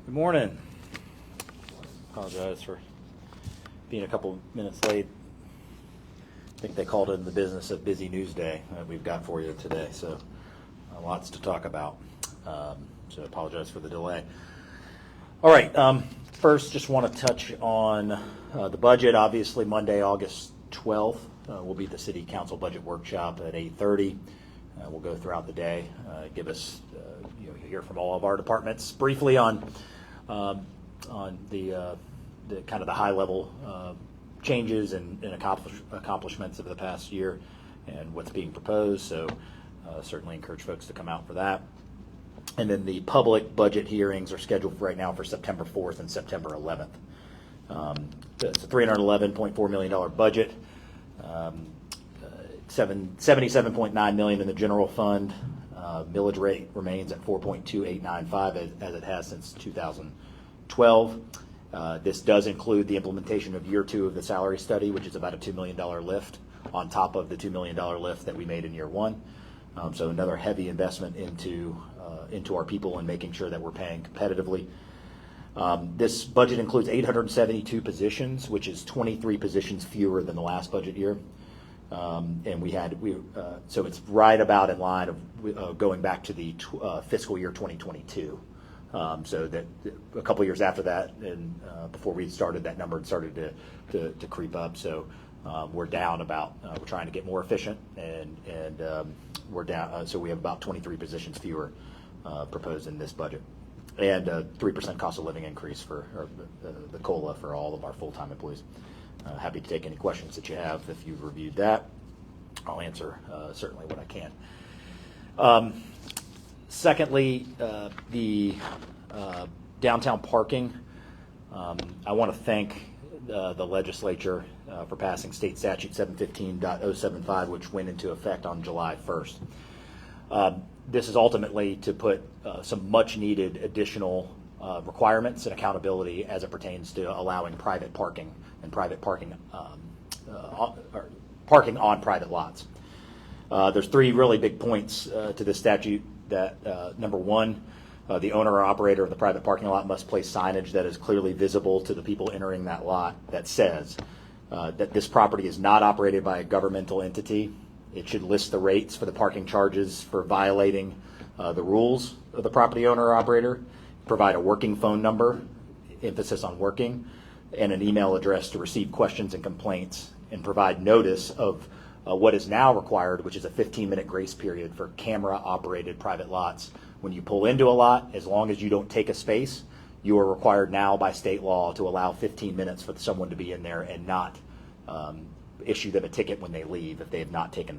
Good morning. Apologize for being a couple minutes late. I think they called it in the business of busy news day that we've got for you today, so lots to talk about. So apologize for the delay. All right, first just want to touch on the budget. Obviously Monday, August 12th, will be the City Council Budget Workshop at 8:30. We'll go throughout the day, give us, hear from all of our departments briefly on the kind of the high level changes and accomplishments of the past year and what's being proposed. So certainly encourage folks to come out for that. And then the public budget hearings are scheduled right now for September 4th and September 11th. It's a $311.4 million budget. $77.9 million in the general fund. Millage rate remains at 4.2895 as it has since 2012. This does include the implementation of year 2 of the salary study, which is about a $2 million lift on top of the $2 million lift that we made in year 1. So another heavy investment into our people and making sure that we're paying competitively. This budget includes 872 positions, which is 23 positions fewer than the last budget year. And so it's right about in line of going back to the fiscal year 2022. So that a couple years after that, and before we started, that number had started to creep up. So we're down about. We're trying to get more efficient, and we're down. So we have about 23 positions fewer proposed in this budget, and 3% cost of living increase for the COLA for all of our full-time employees. Happy to take any questions that you have if you've reviewed that. I'll answer certainly what I can. Secondly, the downtown parking. I want to thank the legislature for passing State Statute 715.075, which went into effect on July 1st. This is ultimately to put some much-needed additional requirements and accountability as it pertains to allowing private parking and private parking or parking on private lots. There's 3 really big points to this statute. That number 1, the owner or operator of the private parking lot must place signage that is clearly visible to the people entering that lot that says that this property is not operated by a governmental entity. It should list the rates for the parking charges for violating the rules of the property owner or operator, provide a working phone number, emphasis on working, and an email address to receive questions and complaints, and provide notice of what is now required, which is a 15-minute grace period for camera-operated private lots. When you pull into a lot, as long as you don't take a space, you are required now by state law to allow 15 minutes for someone to be in there and not issue them a ticket when they leave if they have not taken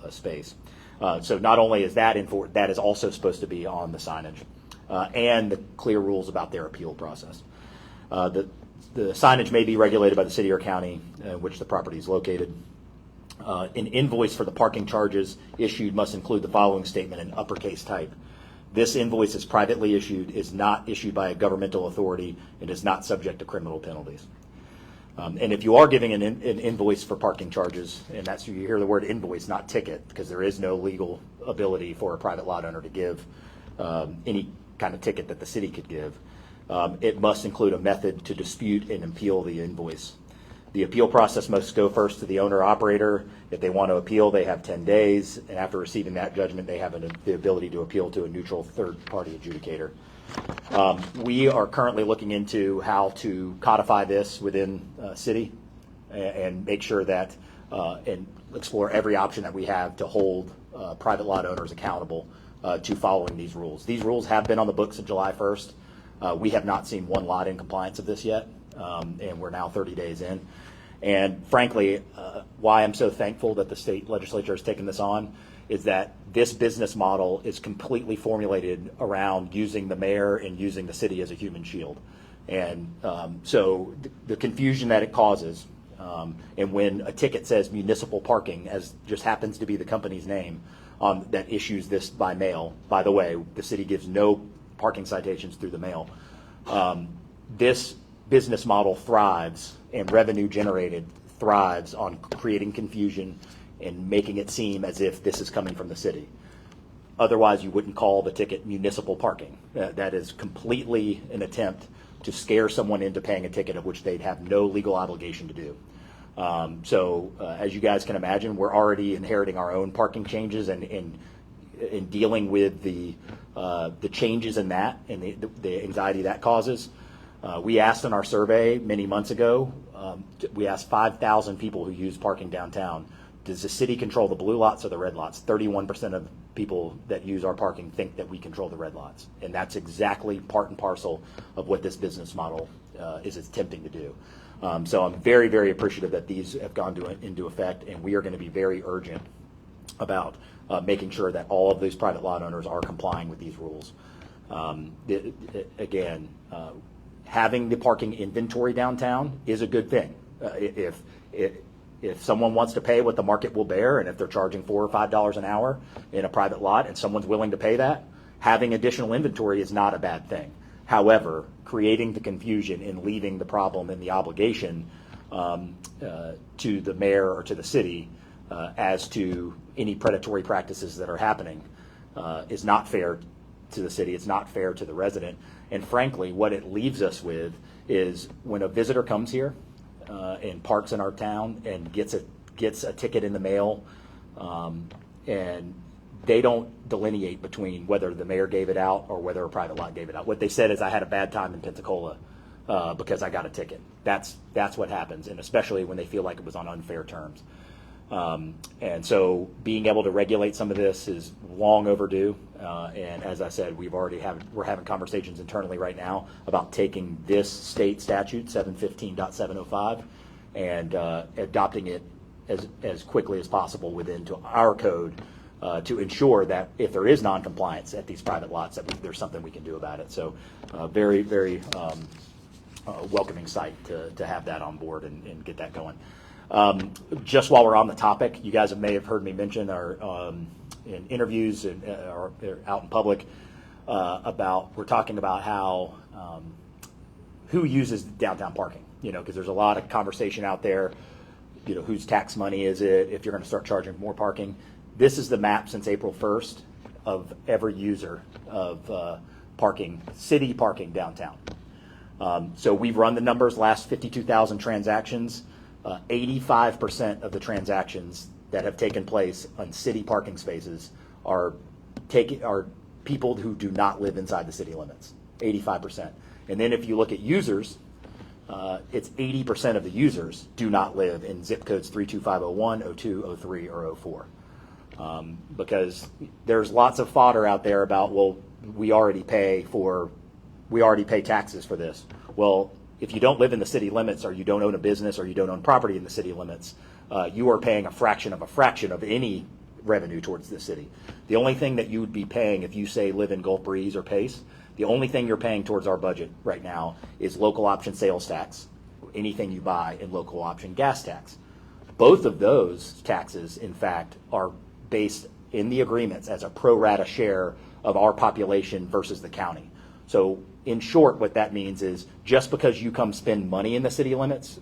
a space. So not only is that that is also supposed to be on the signage, and the clear rules about their appeal process. The signage may be regulated by the city or county in which the property is located. An invoice for the parking charges issued must include the following statement in uppercase type. This invoice is privately issued, is not issued by a governmental authority, and is not subject to criminal penalties. And if you are giving an invoice for parking charges, and that's, you hear the word invoice, not ticket, because there is no legal ability for a private lot owner to give any kind of ticket that the city could give. It must include a method to dispute and appeal the invoice. The appeal process must go first to the owner-operator. If they want to appeal, they have 10 days, and after receiving that judgment, they have the ability to appeal to a neutral third-party adjudicator. We are currently looking into how to codify this within city and make sure that and explore every option that we have to hold private lot owners accountable to following these rules. These rules have been on the books of July 1st. We have not seen one lot in compliance of this yet, and we're now 30 days in. And frankly, why I'm so thankful that the state legislature has taken this on is that this business model is completely formulated around using the mayor and using the city as a human shield. And so the confusion that it causes, and when a ticket says municipal parking, as just happens to be the company's name, that issues this by mail. By the way, the city gives no parking citations through the mail. This business model thrives, and revenue generated thrives on creating confusion and making it seem as if this is coming from the city. Otherwise, you wouldn't call the ticket municipal parking. That is completely an attempt to scare someone into paying a ticket of which they'd have no legal obligation to do. As you guys can imagine, we're already inheriting our own parking changes and in dealing with the changes in that and the anxiety that causes. We asked in our survey many months ago, we asked 5,000 people who use parking downtown, does the city control the blue lots or the red lots? 31% of people that use our parking think that we control the red lots. And that's exactly part and parcel of what this business model is attempting to do. So I'm very, very appreciative that these have gone into effect, and we are going to be very urgent about making sure that all of these private lot owners are complying with these rules. Having the parking inventory downtown is a good thing. If someone wants to pay what the market will bear, and if they're charging $4 or $5 an hour in a private lot and someone's willing to pay that, having additional inventory is not a bad thing. However, creating the confusion and leaving the problem and the obligation to the mayor or to the city as to any predatory practices that are happening is not fair to the city. It's not fair to the resident. And frankly, what it leaves us with is when a visitor comes here and parks in our town and gets a ticket in the mail, and they don't delineate between whether the mayor gave it out or whether a private lot gave it out. What they said is, I had a bad time in Pensacola because I got a ticket. That's what happens, and especially when they feel like it was on unfair terms. And so being able to regulate some of this is long overdue. And as I said, we're having conversations internally right now about taking this state statute 715.705 and adopting it as quickly as possible into our code to ensure that if there is noncompliance at these private lots, that there's something we can do about it. So very, very welcoming sight to have that on board and get that going. Just while we're on the topic, you guys may have heard me mention in interviews or out in public we're talking about how who uses downtown parking, because there's a lot of conversation out there, whose tax money is it if you're going to start charging more parking. This is the map since April 1st of every user of parking, city parking downtown. So we've run the numbers, last 52,000 transactions. 85% of the transactions that have taken place on city parking spaces are people who do not live inside the city limits. 85%. And then if you look at users, it's 80% of the users do not live in zip codes 32501, 02, 03, or 04. Because there's lots of fodder out there about, well, we already pay taxes for this. Well, if you don't live in the city limits, or you don't own a business, or you don't own property in the city limits, you are paying a fraction of any revenue towards the city. The only thing that you would be paying if you, say, live in Gulf Breeze or Pace, the only thing you're paying towards our budget right now is local option sales tax, anything you buy, and local option gas tax. Both of those taxes, in fact, are based in the agreements as a pro rata share of our population versus the county. So in short, what that means is just because you come spend money in the city limits,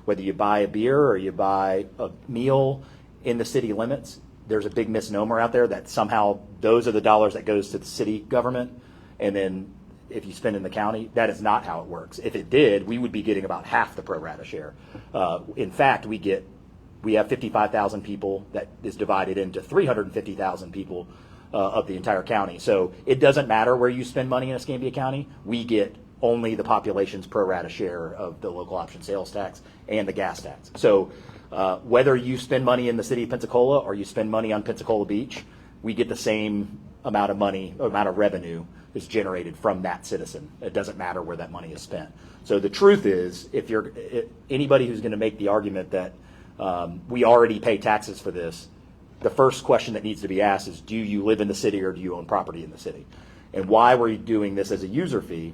whether you buy a beer or you buy a meal in the city limits, there's a big misnomer out there that somehow those are the dollars that goes to the city government, and then if you spend in the county, that is not how it works. If it did, we would be getting about half the pro rata share. In fact, we have 55,000 people that is divided into 350,000 people of the entire county. So it doesn't matter where you spend money in Escambia County. We get only the population's pro rata share of the local option sales tax and the gas tax. So whether you spend money in the city of Pensacola or you spend money on Pensacola Beach, we get the same amount of money, amount of revenue is generated from that citizen. It doesn't matter where that money is spent. So the truth is, if anybody who's going to make the argument that we already pay taxes for this, the first question that needs to be asked is, do you live in the city or do you own property in the city? And why we're doing this as a user fee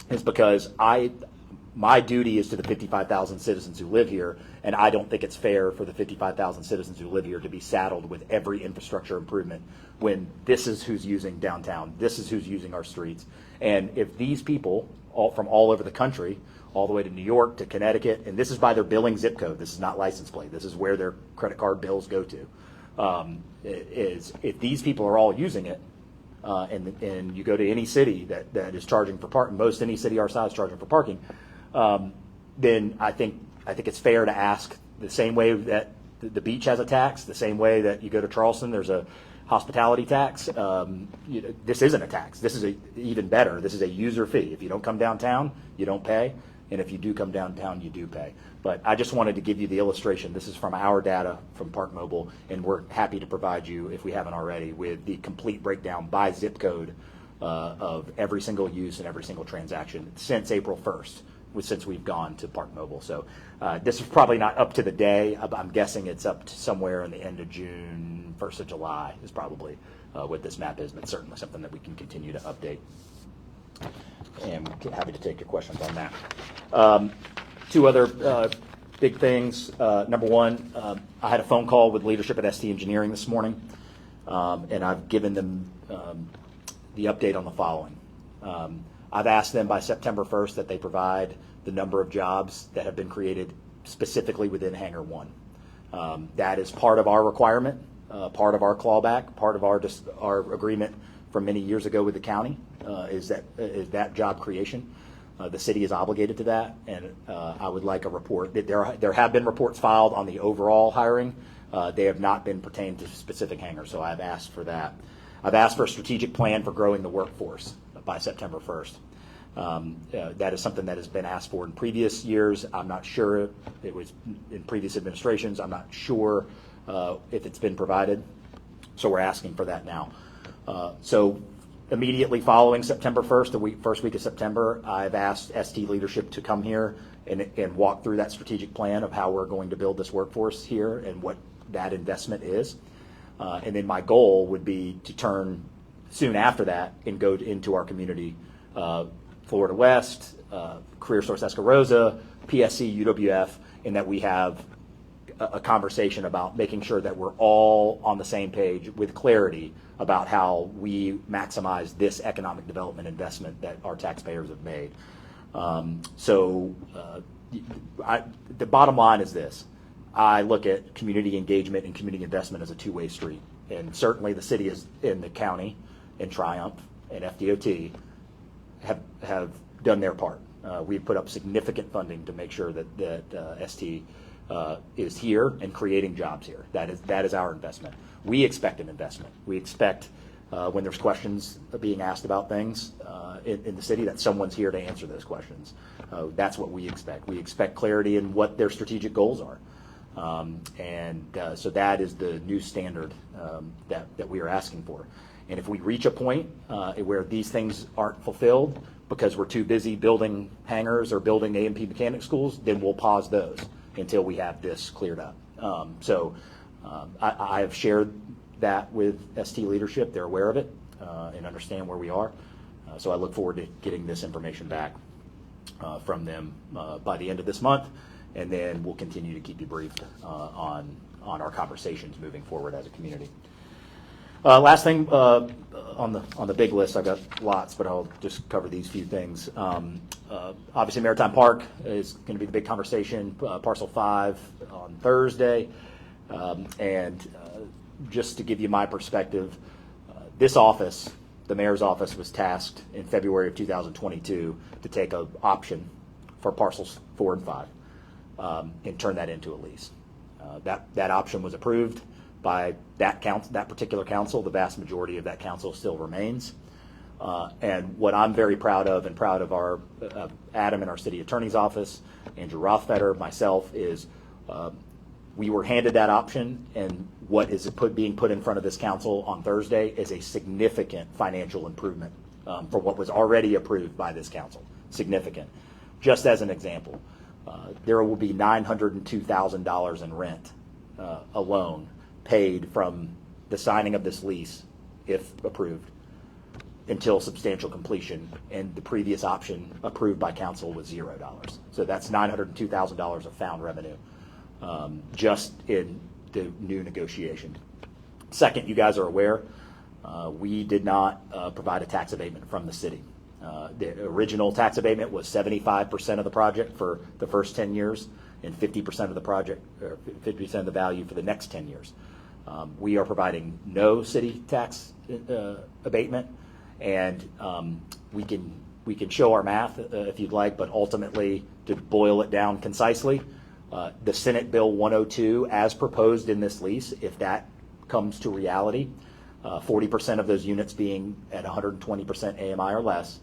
is because my duty is to the 55,000 citizens who live here, and I don't think it's fair for the 55,000 citizens who live here to be saddled with every infrastructure improvement when this is who's using downtown, this is who's using our streets. And if these people from all over the country, all the way to New York to Connecticut, and this is by their billing zip code, this is not license plate, this is where their credit card bills go to. is if these people are all using it, and you go to any city that is charging for parking, most any city our size charging for parking, then I think it's fair to ask the same way that the beach has a tax, the same way that you go to Charleston, there's a hospitality tax. This isn't a tax. This is even better. This is a user fee. If you don't come downtown, you don't pay. And if you do come downtown, you do pay. But I just wanted to give you the illustration. This is from our data from Park Mobile, and we're happy to provide you, if we haven't already, with the complete breakdown by zip code of every single use and every single transaction since April 1st, since we've gone to Park Mobile. So this is probably not up to the day. I'm guessing it's up to somewhere in the end of June, 1st of July is probably what this map is, but certainly something that we can continue to update. And happy to take your questions on that. Two other big things. Number one, I had a phone call with leadership at ST Engineering this morning, and I've given them the update on the following. I've asked them by September 1st that they provide the number of jobs that have been created specifically within Hangar 1. That is part of our requirement, part of our clawback, part of our agreement from many years ago with the county, is that job creation. The city is obligated to that, and I would like a report. There have been reports filed on the overall hiring. They have not been pertained to specific hangars, so I've asked for that. I've asked for a strategic plan for growing the workforce by September 1st. That is something that has been asked for in previous years. I'm not sure it was in previous administrations. I'm not sure if it's been provided, so we're asking for that now. So immediately following September 1st, the first week of September, I've asked ST leadership to come here and walk through that strategic plan of how we're going to build this workforce here and what that investment is. And then my goal would be to turn soon after that and go into our community, Florida West, Career Source Escarosa, PSC, UWF, and that we have a conversation about making sure that we're all on the same page with clarity about how we maximize this economic development investment that our taxpayers have made. The bottom line is this. I look at community engagement and community investment as a two-way street. And certainly the city is in the county and Triumph and FDOT have done their part. We've put up significant funding to make sure that ST is here and creating jobs here. That is our investment. We expect an investment. We expect when there's questions being asked about things in the city that someone's here to answer those questions. That's what we expect. We expect clarity in what their strategic goals are. So that is the new standard that we are asking for. And if we reach a point where these things aren't fulfilled because we're too busy building hangars or building A&P mechanic schools, then we'll pause those until we have this cleared up. I have shared that with ST leadership. They're aware of it and understand where we are. So I look forward to getting this information back from them by the end of this month, and then we'll continue to keep you briefed on our conversations moving forward as a community. Last thing on the big list, I've got lots, but I'll just cover these few things. Obviously, Maritime Park is going to be the big conversation. Parcel 5 on Thursday, and just to give you my perspective, this office, the mayor's office, was tasked in February of 2022 to take an option for parcels 4 and 5 and turn that into a lease. That option was approved by that particular council. The vast majority of that council still remains. And what I'm very proud of, and proud of our Adam in our city attorney's office, Andrew Rothfeder, myself, is we were handed that option, and what is being put in front of this council on Thursday is a significant financial improvement for what was already approved by this council. Significant. Just as an example, there will be $902,000 in rent alone paid from the signing of this lease, if approved, until substantial completion, and the previous option approved by council was $0. So that's $902,000 of found revenue just in the new negotiation. Second, you guys are aware, we did not provide a tax abatement from the city. The original tax abatement was 75% of the project for the first 10 years and 50% of the project, or 50% of the value for the next 10 years. We are providing no city tax abatement, and we can show our math if you'd like, but ultimately, to boil it down concisely, the Senate Bill 102, as proposed in this lease, if that comes to reality, 40% of those units being at 120% AMI or less,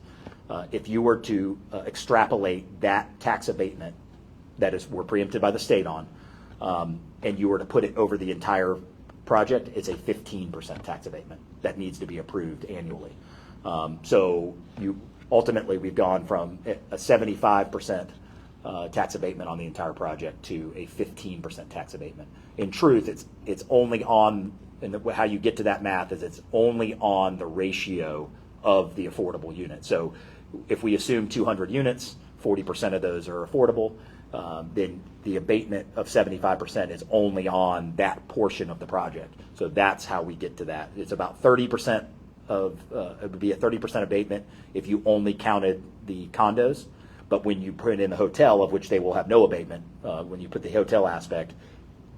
if you were to extrapolate that tax abatement that is we're preempted by the state on, and you were to put it over the entire project, it's a 15% tax abatement that needs to be approved annually. So ultimately, we've gone from a 75% tax abatement on the entire project to a 15% tax abatement. In truth, it's only on, and how you get to that math is it's only on the ratio of the affordable unit. So if we assume 200 units, 40% of those are affordable, then the abatement of 75% is only on that portion of the project. So that's how we get to that. It's about 30% of, it would be a 30% abatement if you only counted the condos. But when you put in the hotel, of which they will have no abatement, when you put the hotel aspect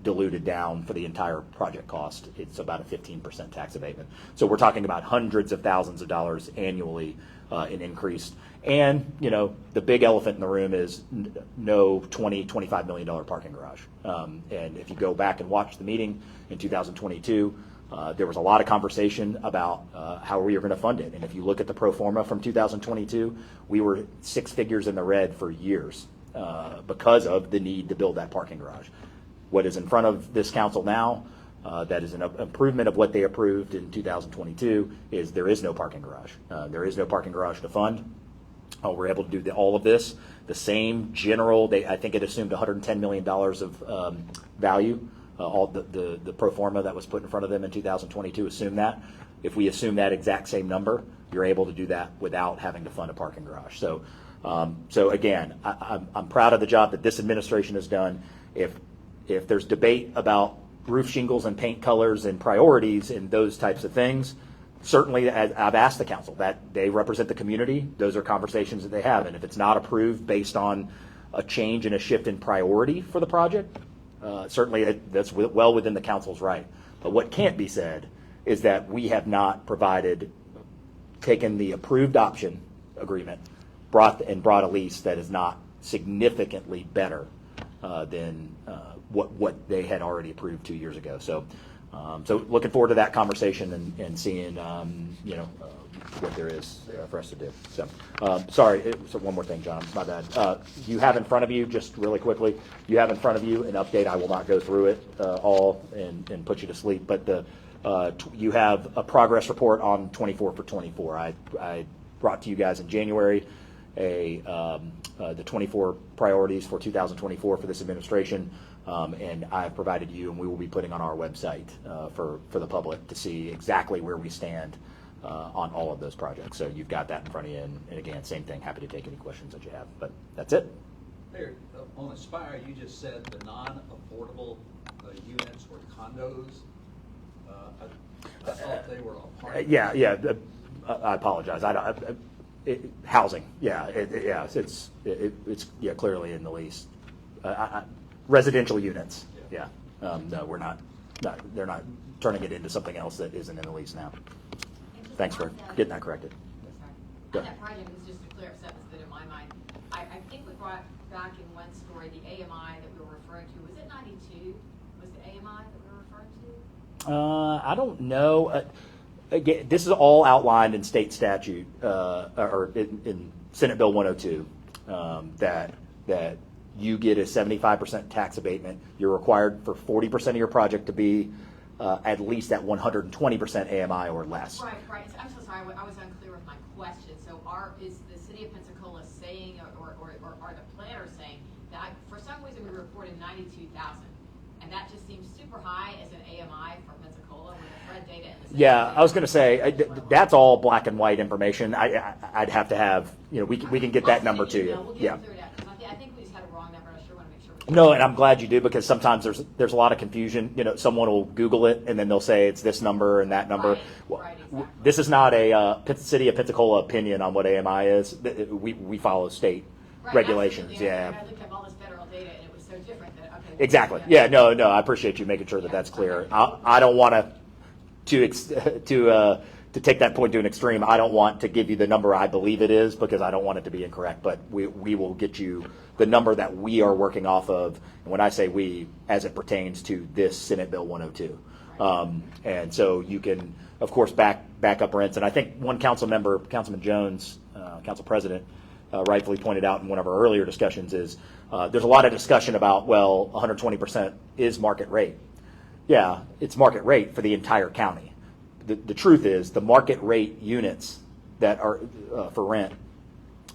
diluted down for the entire project cost, it's about a 15% tax abatement. So we're talking about hundreds of thousands of dollars annually in increase. And, the big elephant in the room is no $25 million parking garage. And if you go back and watch the meeting in 2022, there was a lot of conversation about how we were going to fund it. And if you look at the pro forma from 2022, we were 6 figures in the red for years because of the need to build that parking garage. What is in front of this council now, that is an improvement of what they approved in 2022, is there is no parking garage. There is no parking garage to fund. We're able to do all of this. The same general, I think it assumed $110 million of value. All the pro forma that was put in front of them in 2022 assumed that. If we assume that exact same number, you're able to do that without having to fund a parking garage. So again, I'm proud of the job that this administration has done. If there's debate about roof shingles and paint colors and priorities and those types of things, certainly I've asked the council that they represent the community. Those are conversations that they have. And if it's not approved based on a change and a shift in priority for the project, certainly that's well within the council's right. But what can't be said is that we have not taken the approved option agreement, brought a lease that is not significantly better than what they had already approved 2 years ago. So looking forward to that conversation and seeing what there is for us to do. So sorry, so one more thing, John, my bad. You have in front of you, just really quickly, you have in front of you an update. I will not go through it all and put you to sleep, but you have a progress report on 24 for 24. I brought to you guys in January the 24 priorities for 2024 for this administration, and I've provided you, and we will be putting on our website for the public to see exactly where we stand on all of those projects. So you've got that in front of you, and again, same thing, happy to take any questions that you have, but that's it. There, on Aspire, you just said the non-affordable units were condos. I thought they were apartments. Yeah. I apologize. Housing. Yeah. It's clearly in the lease. Residential units. Yeah. No, we're not. They're not turning it into something else that isn't in the lease now. Thanks for getting that corrected. On that project, it's just to clear up something that in my mind, I think we brought back in one story the AMI that we were referring to. Was it 92? Was the AMI that we were referring to? I don't know. Again, this is all outlined in state statute or in Senate Bill 102 that you get a 75% tax abatement. You're required for 40% of your project to be at least at 120% AMI or less. Right. I'm so sorry. I was unclear with my question. So is the City of Pensacola saying, or are the planners saying that for some reason we reported 92,000, and that just seems super high as an AMI for Pensacola with the FRED data and the Yeah, I was going to say that's all black and white information. I'd have to have we can get that number to you. We'll get through that. I think we just had a wrong number. I sure want to make sure. No, and I'm glad you do, because sometimes there's a lot of confusion. Someone will Google it and then they'll say it's this number and that number. Right, exactly. This is not a City of Pensacola opinion on what AMI is. We follow state regulations. Absolutely. Yeah. I looked up all this federal data and it was so different that okay, exactly. Yeah, no, I appreciate you making sure that that's clear. I don't want to take that point to an extreme. I don't want to give you the number I believe it is because I don't want it to be incorrect. But we will get you the number that we are working off of. And when I say we, as it pertains to this Senate Bill 102. And so you can, of course, back up rents. And I think one council member, Councilman Jones, council president, rightfully pointed out in one of our earlier discussions is there's a lot of discussion about, well, 120% is market rate. Yeah, it's market rate for the entire county. The truth is the market rate units that are for rent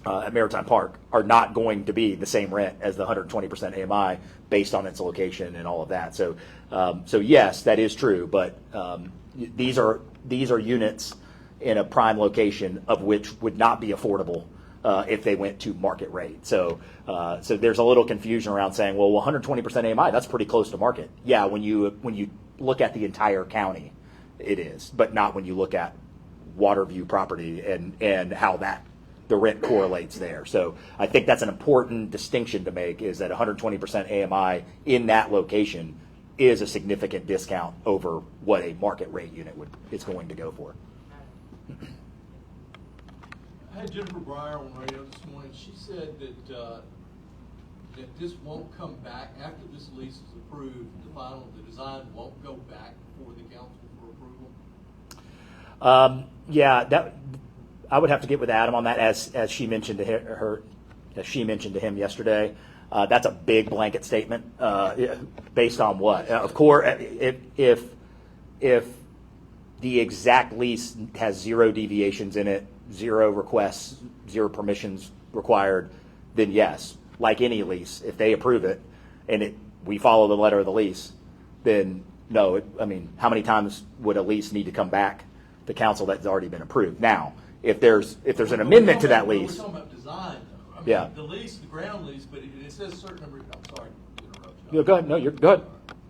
at Maritime Park are not going to be the same rent as the 120% AMI based on its location and all of that. So yes, that is true, but these are units in a prime location of which would not be affordable if they went to market rate. So there's a little confusion around saying, well, 120% AMI, that's pretty close to market. Yeah, when you look at the entire county, it is, but not when you look at Waterview property and how the rent correlates there. So I think that's an important distinction to make, is that 120% AMI in that location is a significant discount over what a market rate unit is going to go for. I had Jennifer Breyer on radio this morning. She said that this won't come back after this lease is approved. The design won't go back before the council for approval. Yeah, I would have to get with Adam on that, as she mentioned to him yesterday. That's a big blanket statement. Based on what? Of course, if the exact lease has 0 deviations in it, 0 requests, 0 permissions required, then yes, like any lease, if they approve it and we follow the letter of the lease, then no. How many times would a lease need to come back to council that's already been approved? Now, if there's an amendment to that lease, we're talking about design, though. Yeah. The lease, the ground lease, but it says certain number. I'm sorry to interrupt you. No, go ahead. No, you're good.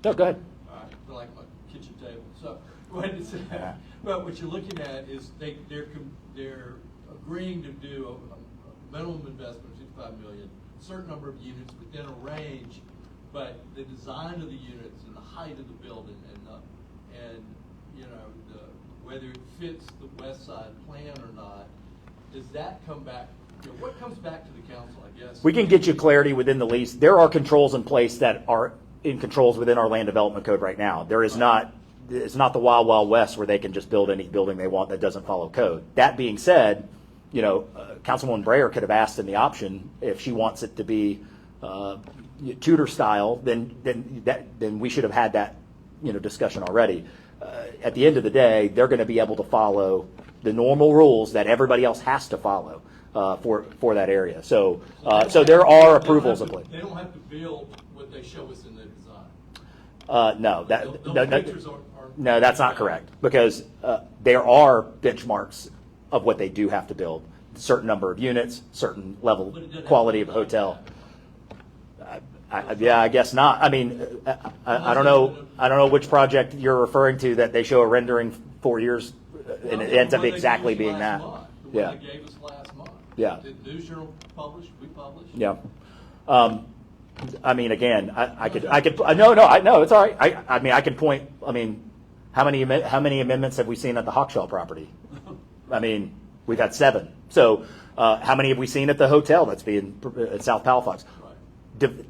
No, go ahead. All right, I feel like my kitchen table. So, but what you're looking at is they're agreeing to do a minimum investment of $55 million, certain number of units within a range, but the design of the units and the height of the building and whether it fits the west side plan or not, does that come back? What comes back to the council, I guess? We can get you clarity within the lease. There are controls in place that are in controls within our land development code right now. There is not. It's not the wild, wild west where they can just build any building they want that doesn't follow code. That being said, Councilwoman Breyer could have asked in the option if she wants it to be Tudor style. Then we should have had that discussion already. At the end of the day, they're going to be able to follow the normal rules that everybody else has to follow for that area. So there are approvals in place. They don't have to build what they show us in the design. No, that's not correct, because there are benchmarks of what they do have to build. A certain number of units, certain level, quality of hotel. I guess not. I don't know. I don't know which project you're referring to that they show a rendering 4 years, and it ends up exactly being that. Yeah. They gave us last month. Yeah. Did News Journal publish? We published. Yeah. Again, I could. No, it's all right. I can point. How many amendments have we seen at the Hawkshaw property? We've had 7. So, how many have we seen at the hotel that's being at South Palafox?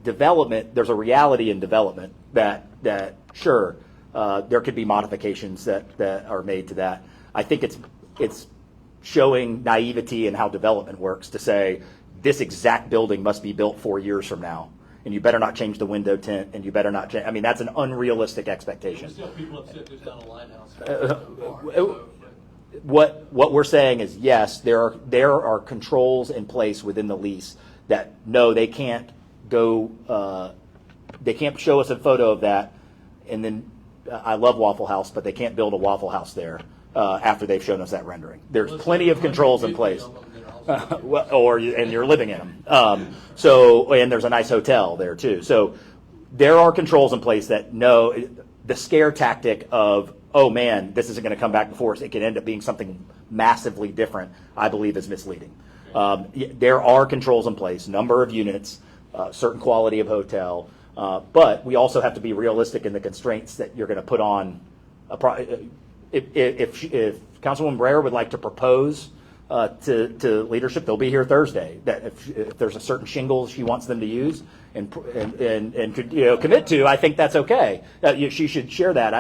Development, there's a reality in development that sure, there could be modifications that are made to that. I think it's showing naivety in how development works to say this exact building must be built 4 years from now, and you better not change the window tint, and you better not change. That's an unrealistic expectation. There's still people upset there's not a lighthouse. What we're saying is yes, there are controls in place within the lease that no, they can't go. They can't show us a photo of that, and then I love Waffle House, but they can't build a Waffle House there after they've shown us that rendering. There's plenty of controls in place, and you're living in them. And there's a nice hotel there too. So there are controls in place that no, the scare tactic of, oh man, this isn't going to come back before us, it could end up being something massively different, I believe is misleading. There are controls in place, number of units, certain quality of hotel, But we also have to be realistic in the constraints that you're going to put on if Councilwoman Breyer would like to propose to leadership, they'll be here Thursday. That if there's a certain shingle she wants them to use and could commit to, I think that's okay. She should share that.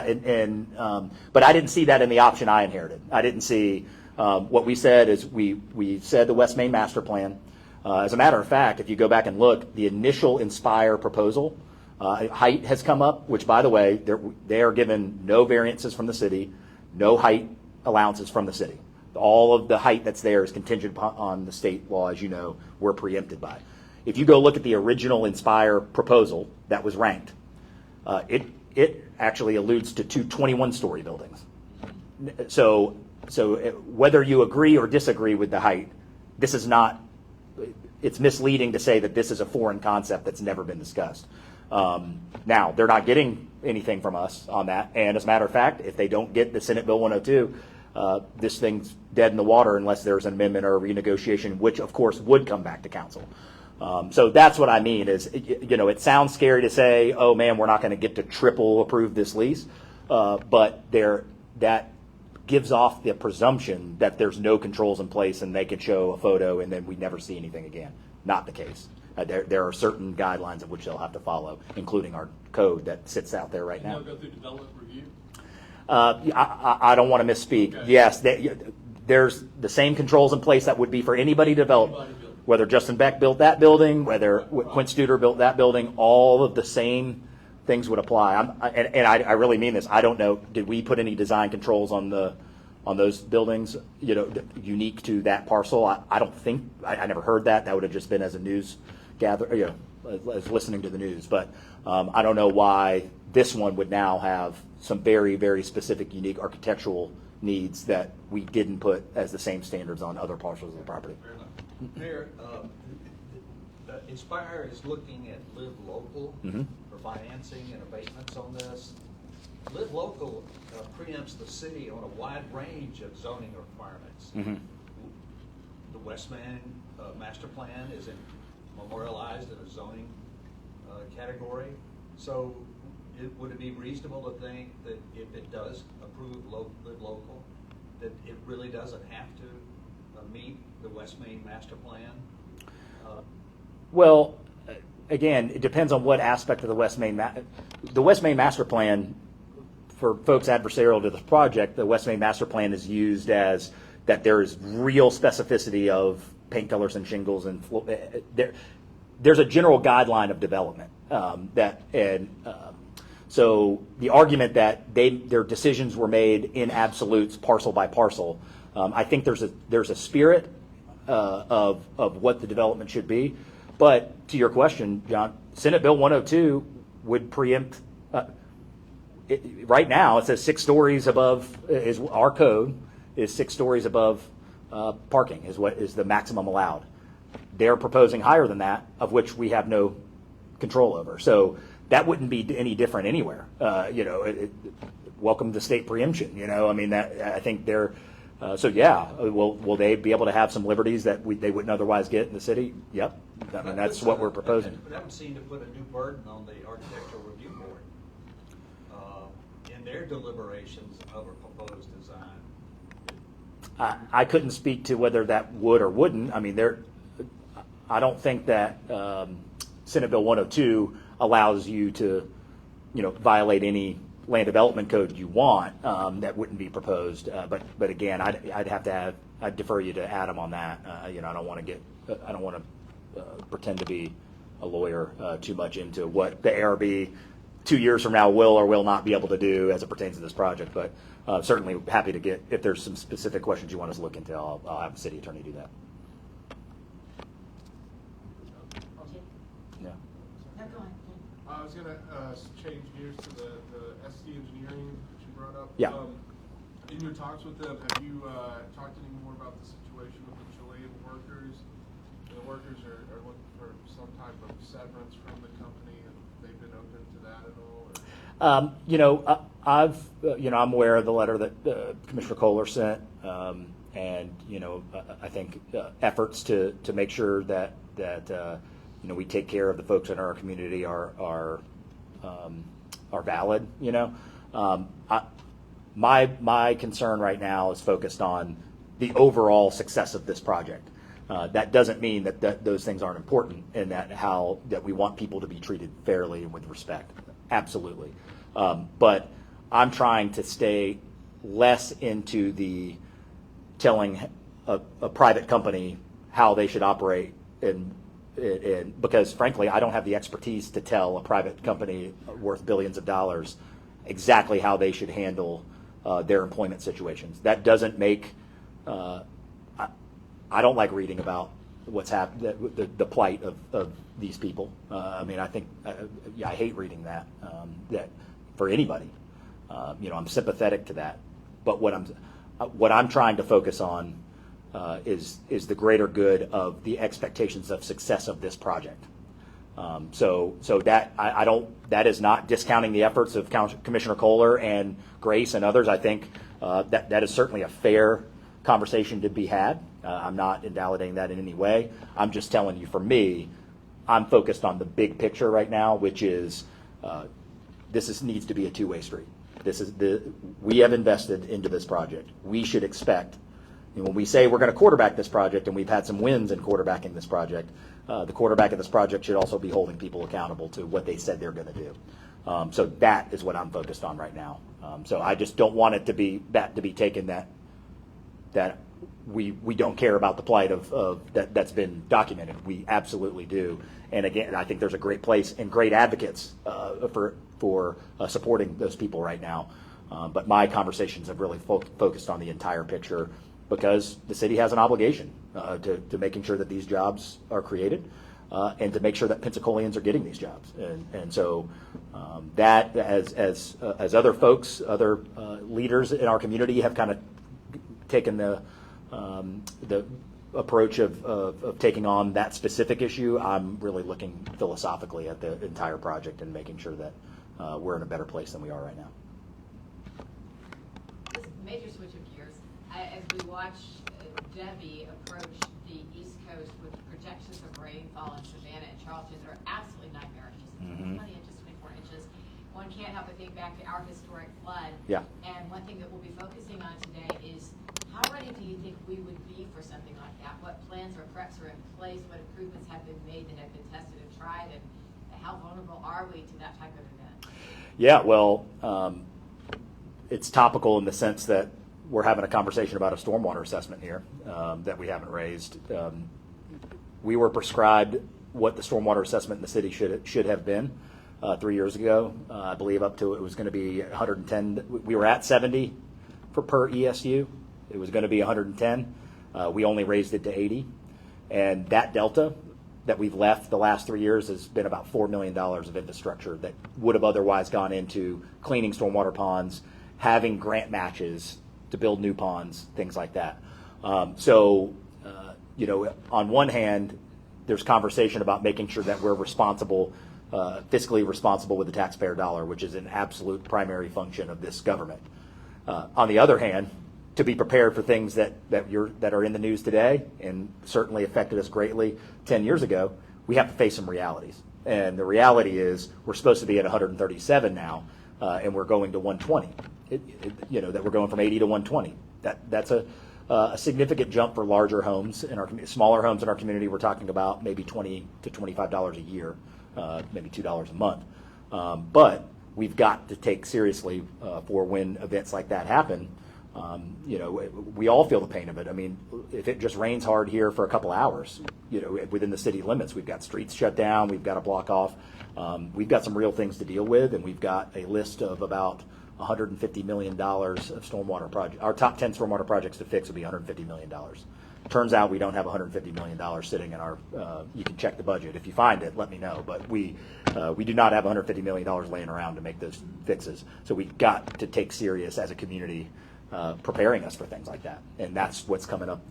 But I didn't see that in the option I inherited. I didn't see what we said is we said the West Main Master Plan. As a matter of fact, if you go back and look, the initial Inspire proposal, height has come up, which, by the way, they are given no variances from the city, no height allowances from the city. All of the height that's there is contingent on the state law, as you know, we're preempted by. If you go look at the original Inspire proposal that was ranked, it actually alludes to two 21-story buildings. So whether you agree or disagree with the height, this is not, it's misleading to say that this is a foreign concept that's never been discussed. Now, they're not getting anything from us on that. And as a matter of fact, if they don't get the Senate Bill 102, this thing's dead in the water unless there's an amendment or a renegotiation, which, of course, would come back to council. So that's what I mean is, it sounds scary to say, oh, man, we're not going to get to triple approve this lease. But that gives off the presumption that there's no controls in place and they could show a photo and then we'd never see anything again. Not the case. There are certain guidelines of which they'll have to follow, including our code that sits out there right now. And they'll go through development review? I don't want to misspeak. Okay. Yes, there's the same controls in place that would be for anybody developed. Whether Justin Beck built that building, whether Quint Studer built that building, all of the same things would apply. I really mean this. I don't know. Did we put any design controls on those buildings, unique to that parcel? I don't think. I never heard that. That would have just been as a news gather, as listening to the news. But I don't know why this one would now have some very, very specific, unique architectural needs that we didn't put as the same standards on other parcels of the property. Fair enough. Mayor, Inspire is looking at Live Local for financing and abatements on this. Live Local preempts the city on a wide range of zoning requirements. The West Main Master Plan is memorialized in a zoning category. So would it be reasonable to think that if it does approve Live Local, that it really doesn't have to meet the West Main Master Plan? Well, again, it depends on what aspect of the West Main Master Plan. For folks adversarial to the project, the West Main Master Plan is used as that there is real specificity of paint colors and shingles, and there's a general guideline of development so the argument that their decisions were made in absolutes, parcel by parcel. I think there's a spirit of what the development should be, but to your question, John, Senate Bill 102 would preempt. Right now, it says 6 stories above is our code is 6 stories above parking is what is the maximum allowed. They're proposing higher than that, of which we have no control over. So that wouldn't be any different anywhere. Welcome to state preemption. I mean that I think they're. So yeah, will they be able to have some liberties that they wouldn't otherwise get in the city? Yep. I mean that's what we're proposing. That would seem to put a new burden on the Architectural Review Board in their deliberations of a proposed design. I couldn't speak to whether that would or wouldn't. I mean, I don't think that Senate Bill 102 allows you to, violate any land development code you want. That wouldn't be proposed. But again, I'd defer you to Adam on that. I don't want to pretend to be a lawyer too much into what the ARB 2 years from now will or will not be able to do as it pertains to this project. But certainly happy to get, if there's some specific questions you want us to look into, I'll have the city attorney do that. Yeah. No, go on. I was going to change gears to the SD engineering that you brought up. Yeah. In your talks with them, have you talked any more about the situation with the Chilean workers? The workers are looking for some type of severance from the company, and they've been open to that at all? I'm aware of the letter that Commissioner Kohler sent, and I think efforts to make sure that we take care of the folks in our community are valid. My concern right now is focused on the overall success of this project. That doesn't mean that those things aren't important, and that we want people to be treated fairly and with respect. Absolutely. But I'm trying to stay less into the telling a private company how they should operate, and because frankly, I don't have the expertise to tell a private company worth billions of dollars exactly how they should handle their employment situations. That doesn't make. I don't like reading about what's happened, the plight of these people. I think, I hate reading that for anybody. I'm sympathetic to that, but what I'm trying to focus on is the greater good of the expectations of success of this project. So that I don't. That is not discounting the efforts of Commissioner Kohler and Grace and others. I think that is certainly a fair conversation to be had. I'm not invalidating that in any way. I'm just telling you, for me, I'm focused on the big picture right now, which is needs to be a two-way street. We have invested into this project. We should expect, when we say we're going to quarterback this project, and we've had some wins in quarterbacking this project, the quarterback of this project should also be holding people accountable to what they said they're going to do. So that is what I'm focused on right now. So I just don't want it to be taken that we don't care about the plight of that's been documented. We absolutely do. And again, I think there's a great place and great advocates for supporting those people right now. But my conversations have really focused on the entire picture, because the city has an obligation to making sure that these jobs are created, and to make sure that Pensacolians are getting these jobs. And so that, as other folks, other leaders in our community have kind of taken the approach of taking on that specific issue, I'm really looking philosophically at the entire project and making sure that we're in a better place than we are right now. Just major switch of gears. As we watch Debbie approach the East Coast with projections of rainfall in Savannah and Charleston that are absolutely nightmarish, just 20 inches, 24 inches, one can't help but think back to our historic flood. Yeah. And one thing that we'll be focusing on today is, how ready do you think we would be for something like that? What plans or preps are in place? What improvements have been made that have been tested and tried? And how vulnerable are we to that type of event? Yeah, well, it's topical in the sense that we're having a conversation about a stormwater assessment here that we haven't raised. We were prescribed what the stormwater assessment in the city should have been 3 years ago. I believe up to it was going to be 110. We were at 70 per ESU. It was going to be 110. We only raised it to 80. And that delta that we've left the last 3 years has been about $4 million of infrastructure that would have otherwise gone into cleaning stormwater ponds, having grant matches to build new ponds, things like that. On one hand, there's conversation about making sure that we're responsible, fiscally responsible with the taxpayer dollar, which is an absolute primary function of this government. On the other hand, to be prepared for things that are in the news today and certainly affected us greatly 10 years ago, we have to face some realities. And the reality is we're supposed to be at 137 now, and we're going to 120. That we're going from 80 to 120. That's a significant jump for larger homes in our community. Smaller homes in our community, we're talking about maybe $20 to $25 a year, maybe $2 a month. But we've got to take seriously for when events like that happen. We all feel the pain of it. I mean, if it just rains hard here for a couple hours, within the city limits, we've got streets shut down, we've got to block off. We've got some real things to deal with, and we've got a list of about $150 million of stormwater projects. Our top 10 stormwater projects to fix would be $150 million. Turns out we don't have $150 million sitting in our, you can check the budget. If you find it, let me know. But we do not have $150 million laying around to make those fixes. So we've got to take serious as a community preparing us for things like that. And that's what's coming up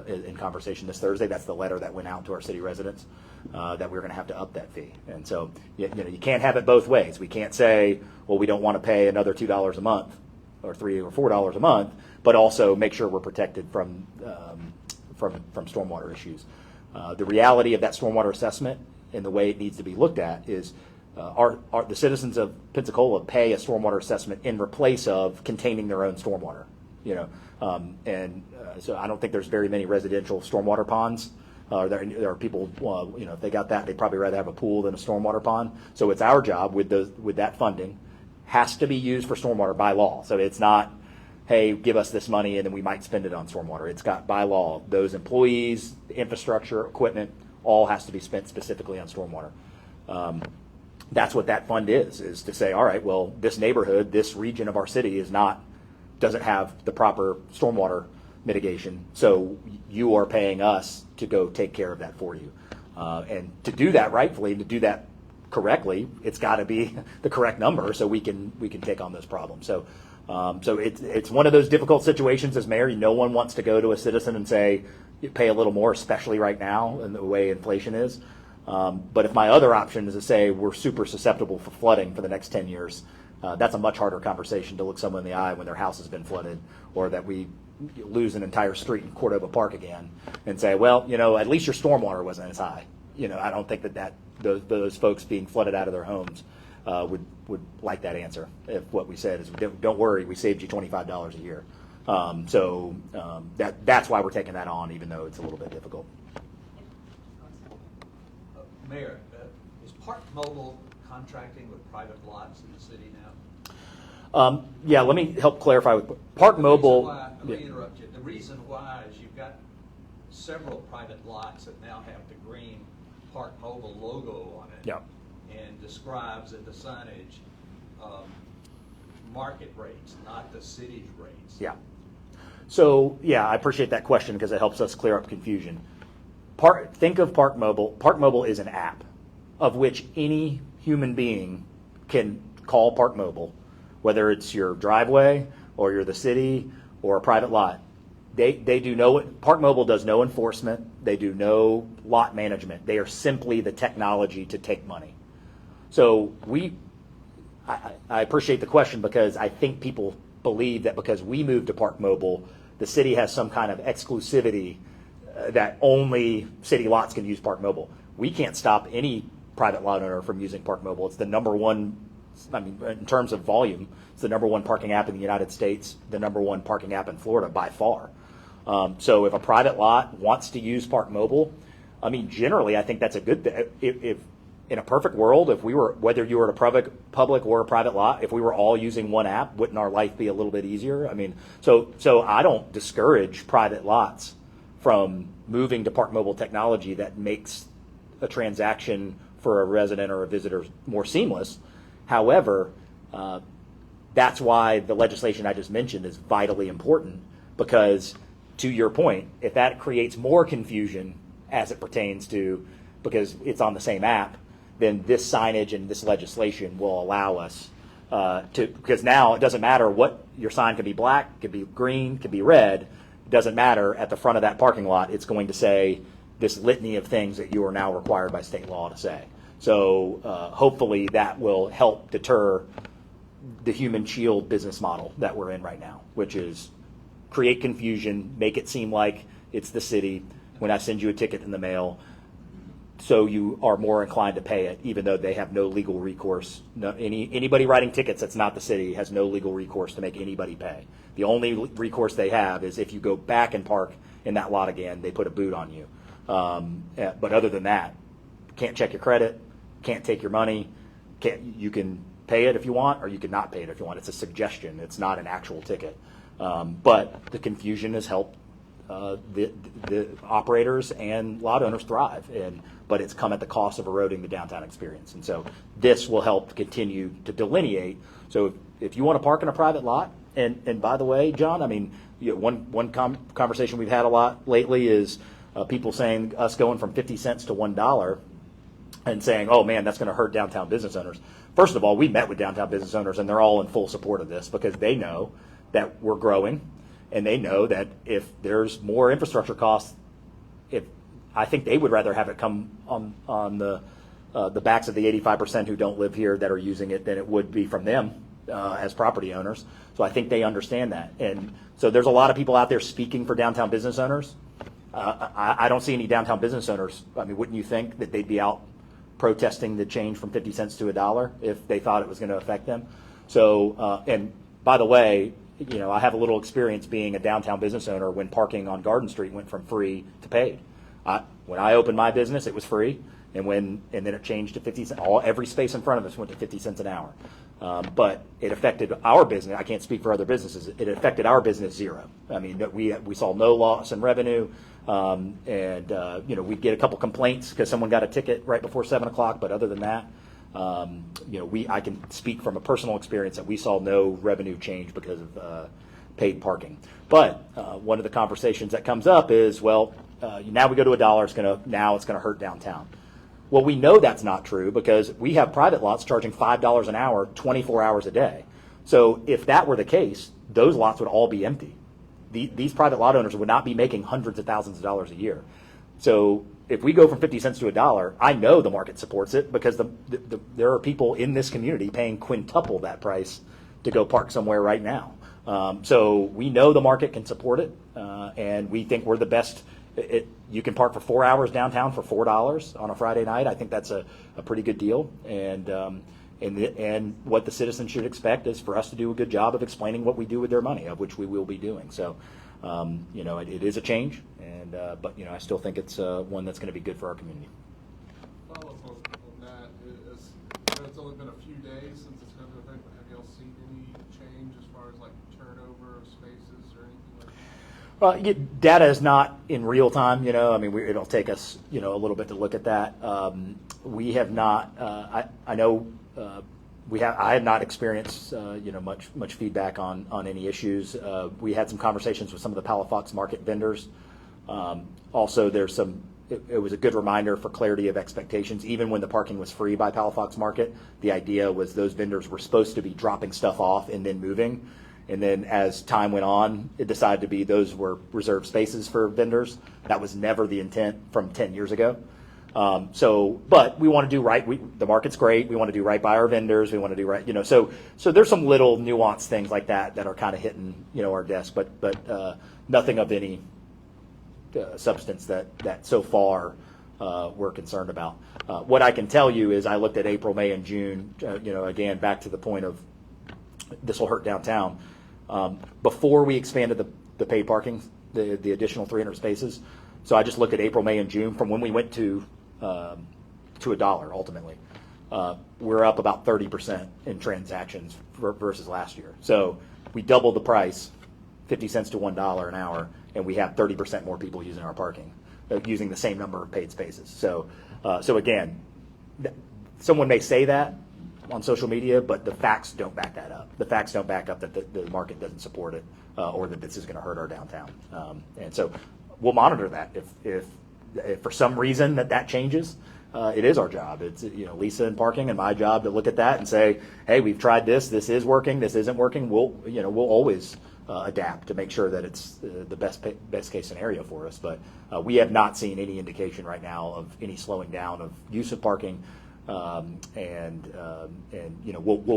in conversation this Thursday. That's the letter that went out to our city residents that we're going to have to up that fee. And so you can't have it both ways. We can't say, well, we don't want to pay another $2 a month or $3 or $4 a month, but also make sure we're protected from stormwater issues. The reality of that stormwater assessment and the way it needs to be looked at is the citizens of Pensacola pay a stormwater assessment in replace of containing their own stormwater. So I don't think there's very many residential stormwater ponds. There are people, if they got that, they'd probably rather have a pool than a stormwater pond. So it's our job with that funding, has to be used for stormwater by law. So it's not, hey, give us this money and then we might spend it on stormwater. It's got by law, those employees, infrastructure, equipment, all has to be spent specifically on stormwater. That's what that fund is to say, all right, well, this neighborhood, this region of our city doesn't have the proper stormwater mitigation, so you are paying us to go take care of that for you. And to do that rightfully, to do that correctly, it's got to be the correct number so we can take on those problems. So it's one of those difficult situations as mayor. No one wants to go to a citizen and say, you pay a little more, especially right now in the way inflation is. But if my other option is to say we're super susceptible for flooding for the next 10 years, that's a much harder conversation to look someone in the eye when their house has been flooded, or that we lose an entire street in Cordova Park again, and say, well, at least your stormwater wasn't as high. I don't think that those folks being flooded out of their homes would like that answer. If what we said is, don't worry, we saved you $25 a year. That's why we're taking that on, even though it's a little bit difficult. Mayor, is Park Mobile contracting with private lots in the city now? Yeah, let me help clarify with Park Mobile. Let me interrupt you. The reason why is you've got several private lots that now have the green Park Mobile logo on it. Yeah. And describes in the signage market rates, not the city's rates. Yeah. So, I appreciate that question because it helps us clear up confusion. Think of Park Mobile. Park Mobile is an app of which any human being can call Park Mobile, whether it's your driveway or you're the city or a private lot. Park Mobile does no enforcement. They do no lot management. They are simply the technology to take money. So I appreciate the question because I think people believe that because we moved to Park Mobile, the city has some kind of exclusivity that only city lots can use Park Mobile. We can't stop any private lot owner from using Park Mobile. It's the number one, in terms of volume, it's the number one parking app in the United States, the number one parking app in Florida by far. So if a private lot wants to use Park Mobile, generally I think that's a good thing. If in a perfect world, whether you were at a public or a private lot, if we were all using one app, wouldn't our life be a little bit easier? So I don't discourage private lots from moving to Park Mobile technology that makes a transaction for a resident or a visitor more seamless. However, that's why the legislation I just mentioned is vitally important, because to your point, if that creates more confusion as it pertains to, because it's on the same app, then this signage and this legislation will allow us because now it doesn't matter what your sign could be black, could be green, could be red. It doesn't matter. At the front of that parking lot, it's going to say this litany of things that you are now required by state law to say. So hopefully that will help deter the human shield business model that we're in right now, which is create confusion, make it seem like it's the city when I send you a ticket in the mail, so you are more inclined to pay it, even though they have no legal recourse. Anybody writing tickets that's not the city has no legal recourse to make anybody pay. The only recourse they have is if you go back and park in that lot again, they put a boot on you. But other than that, can't check your credit, can't take your money. You can pay it if you want, or you can not pay it if you want. It's a suggestion. It's not an actual ticket. But the confusion has helped the operators and lot owners thrive, but it's come at the cost of eroding the downtown experience. And so this will help continue to delineate. So if you want to park in a private lot, and by the way, John, one conversation we've had a lot lately is people saying us going from 50 cents to $1 and saying, oh man, that's going to hurt downtown business owners. First of all, we met with downtown business owners and they're all in full support of this because they know that we're growing. And they know that if there's more infrastructure costs, I think they would rather have it come on the backs of the 85% who don't live here that are using it than it would be from them as property owners. So I think they understand that. And so there's a lot of people out there speaking for downtown business owners. I don't see any downtown business owners. Wouldn't you think that they'd be out protesting the change from 50 cents to $1 if they thought it was going to affect them. So, and by the way, I have a little experience being a downtown business owner when parking on Garden Street went from free to paid. When I opened my business, it was free, and then it changed to 50 cents. Every space in front of us went to 50 cents an hour. But it affected our business. I can't speak for other businesses. It affected our business zero. I mean, we saw no loss in revenue, and we'd get a couple complaints because someone got a ticket right before 7 o'clock. But other than that, I can speak from a personal experience that we saw no revenue change because of paid parking. But one of the conversations that comes up is, well, now we go to $1. Now it's gonna hurt downtown. Well, we know that's not true because we have private lots charging $5 an hour, 24 hours a day. So if that were the case, those lots would all be empty. These private lot owners would not be making hundreds of thousands of dollars a year. So if we go from 50 cents to $1, I know the market supports it because there are people in this community paying quintuple that price to go park somewhere right now. So we know the market can support it, and we think we're the best. You can park for 4 hours downtown for $4 on a Friday night. I think that's a pretty good deal. And what the citizens should expect is for us to do a good job of explaining what we do with their money, of which we will be doing. So, it is a change, but I still think it's one that's going to be good for our community. Follow up on that. It's only been a few days since it's come into effect, but have y'all seen any change as far as like turnover of spaces or anything like that? Well, data is not in real time. It'll take us, a little bit to look at that. We have not. I know I have not experienced, much feedback on any issues. We had some conversations with some of the Palafox Market vendors. Also, there's some. It was a good reminder for clarity of expectations. Even when the parking was free by Palafox Market, the idea was those vendors were supposed to be dropping stuff off and then moving. And then as time went on, it decided to be those were reserved spaces for vendors. That was never the intent from 10 years ago. But we want to do right. The market's great. We want to do right by our vendors. We want to do right, so there's some little nuanced things like that are kind of hitting, our desk, but nothing of any substance that so far we're concerned about. What I can tell you is I looked at April, May, and June, again, back to the point of this will hurt downtown. Before we expanded the paid parking, the additional 300 spaces. So I just looked at April, May, and June from when we went to $1 ultimately. We're up about 30% in transactions versus last year. So we doubled the price, 50 cents to $1 an hour, and we have 30% more people using our parking, using the same number of paid spaces. So again, someone may say that on social media, but the facts don't back that up. The facts don't back up that the market doesn't support it, or that this is going to hurt our downtown. And so we'll monitor that. If for some reason that changes, it is our job. It's Lisa and parking and my job to look at that and say, hey, we've tried this. This is working. This isn't working. We'll always adapt to make sure that it's the best case scenario for us. But we have not seen any indication right now of any slowing down of use of parking. We'll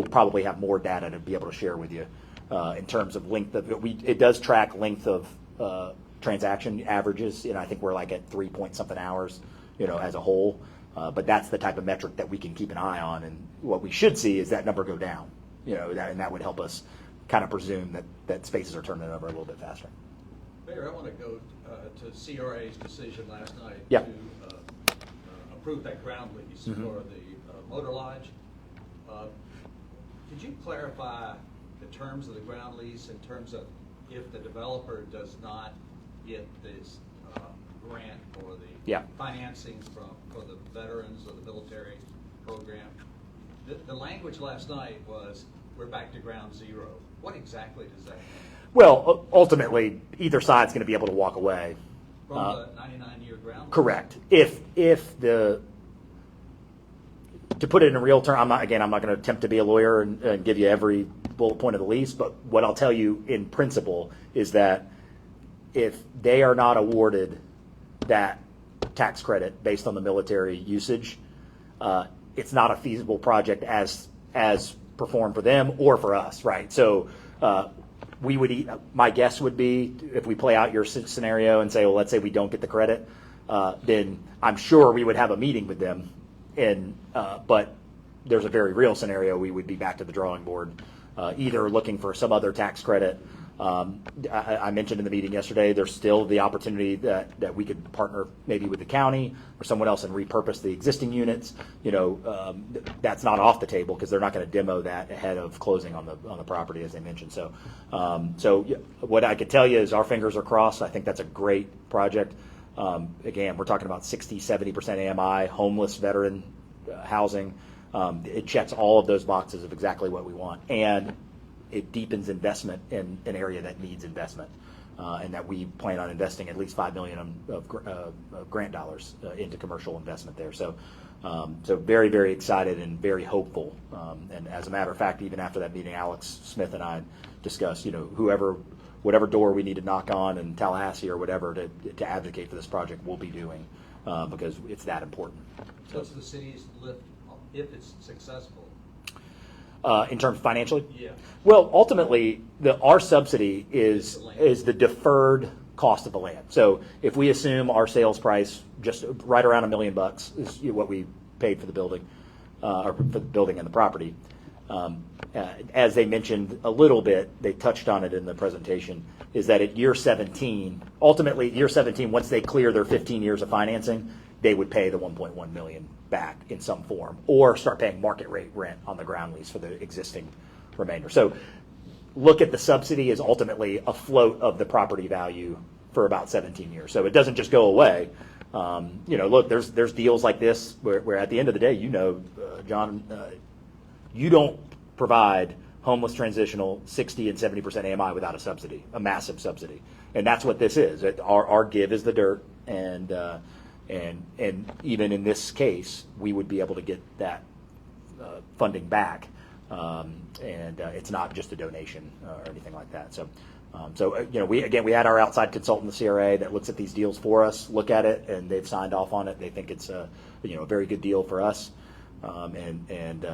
probably have more data to be able to share with you in terms of length of it does track length of transaction averages, and I think we're like at 3-point-something hours, as a whole. But that's the type of metric that we can keep an eye on, and what we should see is that number go down, and that would help us kind of presume that spaces are turning over a little bit faster. Mayor, I want to go to CRA's decision last night Yeah. to approve that ground lease Mm-hmm. for the motor lodge. Could you clarify the terms of the ground lease in terms of if the developer does not get this grant or the financing for the veterans or the military program? The language last night was we're back to ground zero. What exactly does that mean? Well, ultimately, either side's going to be able to walk away. From the 99-year ground lease? Correct. To put it in a real term, I'm not going to attempt to be a lawyer and give you every bullet point of the lease, but what I'll tell you in principle is that if they are not awarded that tax credit based on the military usage, it's not a feasible project as performed for them or for us, right? So my guess would be if we play out your scenario and say, well, let's say we don't get the credit, then I'm sure we would have a meeting with them But there's a very real scenario we would be back to the drawing board, either looking for some other tax credit. I mentioned in the meeting yesterday, there's still the opportunity that we could partner maybe with the county or someone else and repurpose the existing units. That's not off the table because they're not going to demo that ahead of closing on the property, as they mentioned. So what I could tell you is our fingers are crossed. I think that's a great project. Again, we're talking about 60-70% AMI, homeless veteran housing. It checks all of those boxes of exactly what we want, and it deepens investment in an area that needs investment, and that we plan on investing at least $5 million of grant dollars into commercial investment there. So very, very excited and very hopeful. And as a matter of fact, even after that meeting, Alex Smith and I discussed, whatever door we need to knock on in Tallahassee or whatever to advocate for this project, we'll be doing, because it's that important. What's the city's lift if it's successful? In terms of financially? Yeah. Well, ultimately, our subsidy is the deferred cost of the land. So if we assume our sales price just right around $1 million is what we paid for the building, or for the building and the property. As they mentioned a little bit, they touched on it in the presentation, is that at year 17, ultimately year 17, once they clear their 15 years of financing, they would pay the $1.1 million back in some form, or start paying market rate rent on the ground lease for the existing remainder. So look at the subsidy as ultimately a float of the property value for about 17 years. So it doesn't just go away. Look, there's deals like this where at the end of the day, John, you don't provide homeless transitional 60 and 70% AMI without a subsidy, a massive subsidy. And that's what this is. Our give is the dirt, and even in this case, we would be able to get that funding back, and it's not just a donation or anything like that. So, we had our outside consultant, the CRA, that looks at these deals for us, look at it, and they've signed off on it. They think it's a very good deal for us, and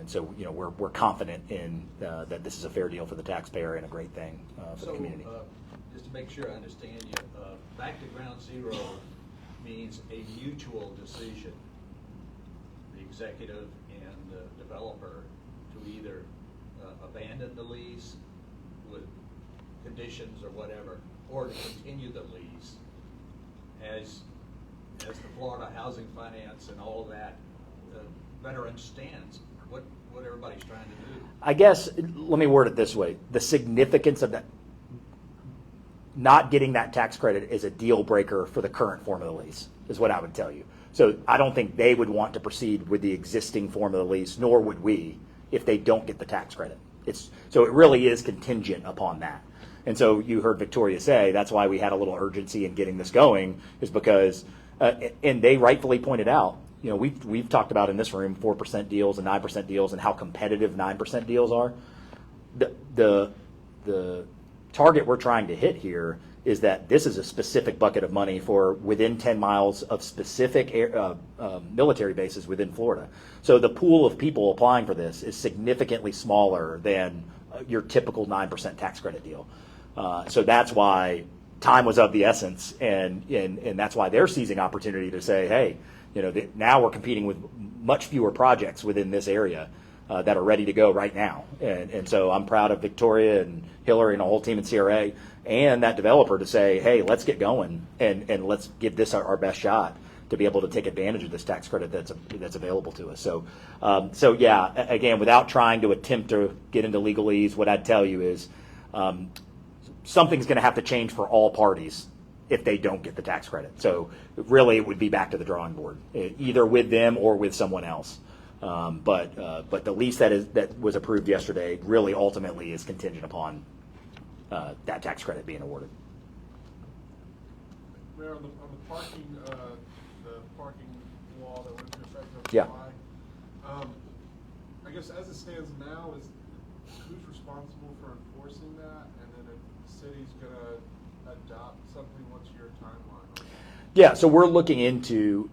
so we're confident in that this is a fair deal for the taxpayer and a great thing for the community. Just to make sure I understand you, back to ground zero means a mutual decision, the executive and the developer, to either abandon the lease with conditions or whatever, or to continue the lease as the Florida Housing Finance and all of that better understands what everybody's trying to do. I guess, let me word it this way. The significance of that, not getting that tax credit is a deal breaker for the current form of the lease, is what I would tell you. So I don't think they would want to proceed with the existing form of the lease, nor would we, if they don't get the tax credit. So it really is contingent upon that. And so you heard Victoria say that's why we had a little urgency in getting this going, is because, and they rightfully pointed out, we've talked about in this room 4% deals and 9% deals and how competitive 9% deals are. The target we're trying to hit here is that this is a specific bucket of money for within 10 miles of specific military bases within Florida. So the pool of people applying for this is significantly smaller than your typical 9% tax credit deal. So that's why time was of the essence, and that's why they're seizing opportunity to say, hey, now we're competing with much fewer projects within this area that are ready to go right now. And so I'm proud of Victoria and Hillary and the whole team at CRA and that developer to say, hey, let's get going and let's give this our best shot to be able to take advantage of this tax credit that's available to us. So yeah, again, without trying to attempt to get into legalese, what I'd tell you is something's going to have to change for all parties if they don't get the tax credit. So really it would be back to the drawing board, either with them or with someone else. But the lease that was approved yesterday really ultimately is contingent upon that tax credit being awarded. Mayor, on the parking law that went into effect in Yeah. July, I guess as it stands now, who's responsible for enforcing that? And then if the city's gonna adopt something, what's your timeline on that? Yeah, so we're looking into,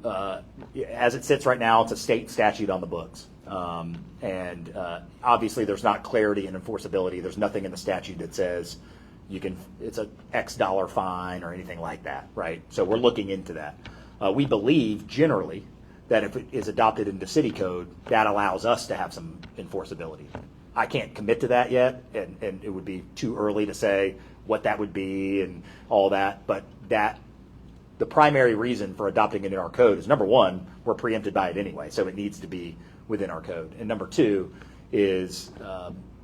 as it sits right now, it's a state statute on the books. And obviously there's not clarity and enforceability. There's nothing in the statute that says it's a X dollar fine or anything like that, right? So we're looking into that. We believe generally that if it is adopted into city code, that allows us to have some enforceability. I can't commit to that yet, and it would be too early to say what that would be and all that, but the primary reason for adopting it in our code is, number one, we're preempted by it anyway, so it needs to be within our code. And number two is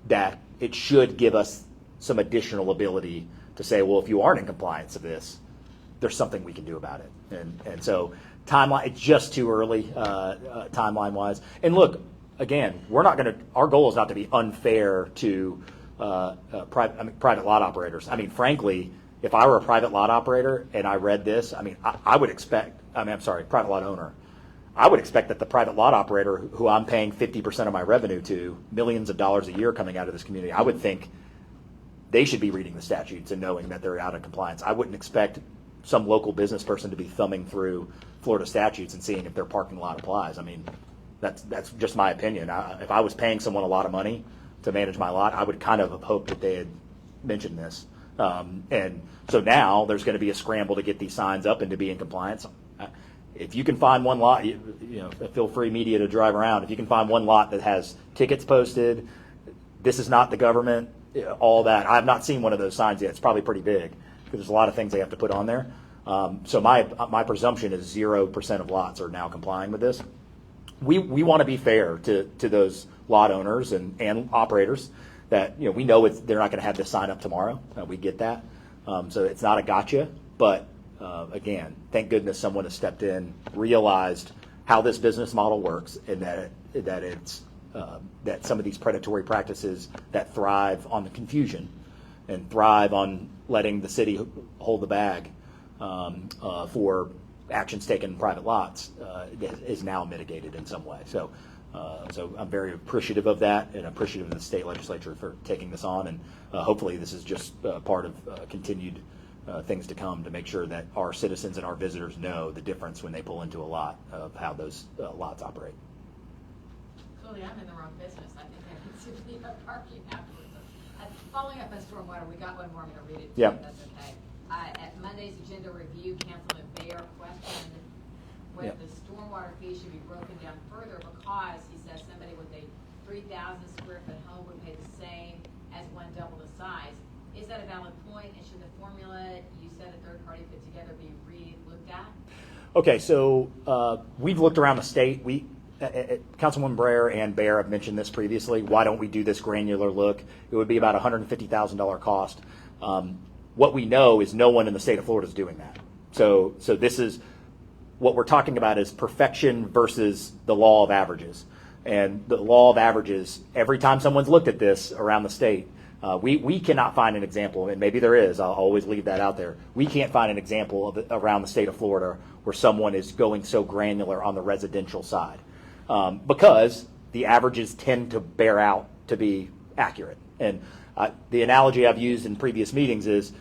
that it should give us some additional ability to say, well, if you aren't in compliance of this, there's something we can do about it. And so timeline, it's just too early timeline-wise. And look, again, our goal is not to be unfair to private lot operators. I mean, frankly, if I were a private lot operator and I read this, I would expect, private lot owner, I would expect that the private lot operator who I'm paying 50% of my revenue to, millions of dollars a year coming out of this community, I would think they should be reading the statutes and knowing that they're out of compliance. I wouldn't expect some local business person to be thumbing through Florida statutes and seeing if their parking lot applies. I mean, that's just my opinion. If I was paying someone a lot of money to manage my lot, I would kind of have hoped that they had mentioned this. And so now there's going to be a scramble to get these signs up and to be in compliance. If you can find one lot, feel free, media, to drive around. If you can find one lot that has tickets posted, this is not the government, all that. I've not seen one of those signs yet. It's probably pretty big because there's a lot of things they have to put on there. So my presumption is 0% of lots are now complying with this. We want to be fair to those lot owners and operators that we know they're not going to have this sign up tomorrow. We get that. So it's not a gotcha, but again, thank goodness someone has stepped in, realized how this business model works, and that some of these predatory practices that thrive on the confusion and thrive on letting the city hold the bag for actions taken in private lots is now mitigated in some way. So I'm very appreciative of that and appreciative of the state legislature for taking this on, and hopefully this is just part of continued things to come to make sure that our citizens and our visitors know the difference when they pull into a lot of how those lots operate. Clearly, I'm in the wrong business. I think I need to be a parking afterwards. Following up on stormwater, we got one more. I'm going to read it to Yeah. you. That's okay. At Monday's agenda review, Councilman Bayer questioned whether the stormwater fee should be broken down further because he says somebody with a 3,000 square foot home would pay the same as one double the size. Is that a valid point? And should the formula you said a third party put together be re-looked at? Okay, so we've looked around the state. Councilwoman Breyer and Bayer have mentioned this previously. Why don't we do this granular look? It would be about $150,000 cost. What we know is no one in the state of Florida is doing that. So this is what we're talking about is perfection versus the law of averages. And the law of averages, every time someone's looked at this around the state, we cannot find an example, and maybe there is, I'll always leave that out there. We can't find an example of around the state of Florida where someone is going so granular on the residential side. Because the averages tend to bear out to be accurate. And the analogy I've used in previous meetings is,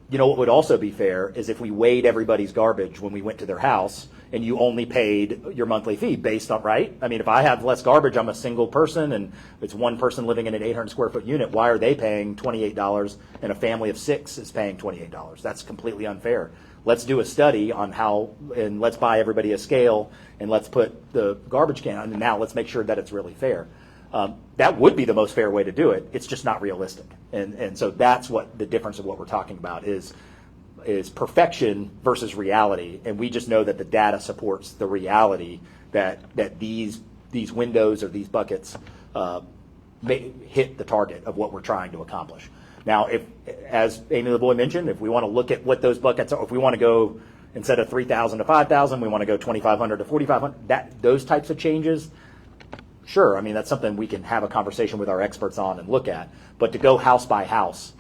what would also be fair is if we weighed everybody's garbage when we went to their house and you only paid your monthly fee based on, right? I mean, if I have less garbage, I'm a single person and it's one person living in an 800 square foot unit, why are they paying $28 and a family of 6 is paying $28? That's completely unfair. Let's do a study on and let's buy everybody a scale and let's put the garbage can on, and now let's make sure that it's really fair. That would be the most fair way to do it. It's just not realistic. And so that's what the difference of what we're talking about is perfection versus reality. And we just know that the data supports the reality that these windows or these buckets may hit the target of what we're trying to accomplish. Now, if, as Amy LeBoy mentioned, if we want to look at what those buckets are, if we want to go instead of 3,000 to 5,000, we want to go 2,500 to 4,500, those types of changes, sure. I mean, that's something we can have a conversation with our experts on and look at. But to go house by house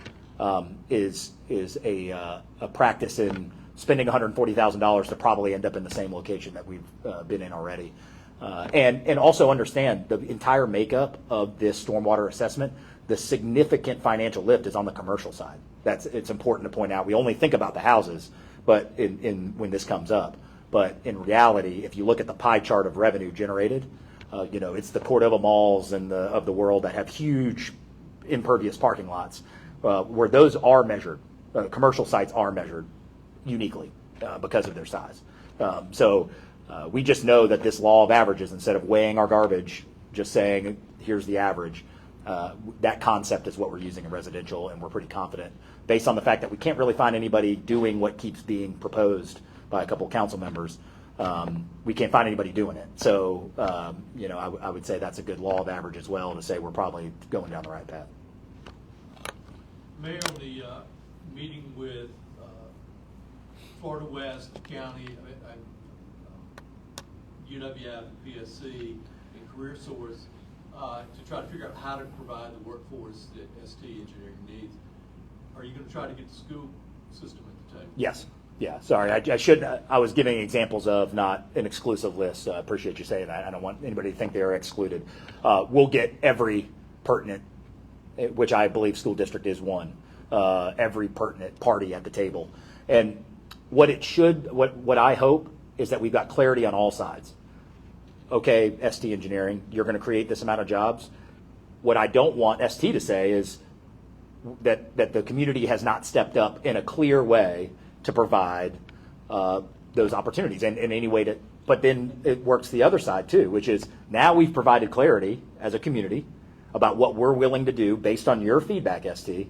is a practice in spending $140,000 to probably end up in the same location that we've been in already. And also understand the entire makeup of this stormwater assessment. The significant financial lift is on the commercial side. It's important to point out. We only think about the houses, but when this comes up. But in reality, if you look at the pie chart of revenue generated, it's the Cordova malls of the world that have huge impervious parking lots, where those are measured. Commercial sites are measured uniquely because of their size. So We just know that this law of averages, instead of weighing our garbage, just saying, here's the average, that concept is what we're using in residential, and we're pretty confident, based on the fact that we can't really find anybody doing what keeps being proposed by a couple council members. We can't find anybody doing it. So, I would say that's a good law of average as well, to say we're probably going down the right path. Mayor, on the meeting with Florida West County, UWF, PSC, and Career Source, to try to figure out how to provide the workforce that ST Engineering needs. Are you going to try to get the school system at the table? Yes. Yeah. Sorry, I should. I was giving examples of, not an exclusive list. I appreciate you saying that. I don't want anybody to think they are excluded. We'll get every pertinent, which I believe school district is one, every pertinent party at the table. And what I hope is that we've got clarity on all sides. Okay, ST Engineering, you're going to create this amount of jobs. What I don't want ST to say is that the community has not stepped up in a clear way to provide those opportunities in any way to. But then it works the other side too, which is now we've provided clarity as a community about what we're willing to do based on your feedback, ST.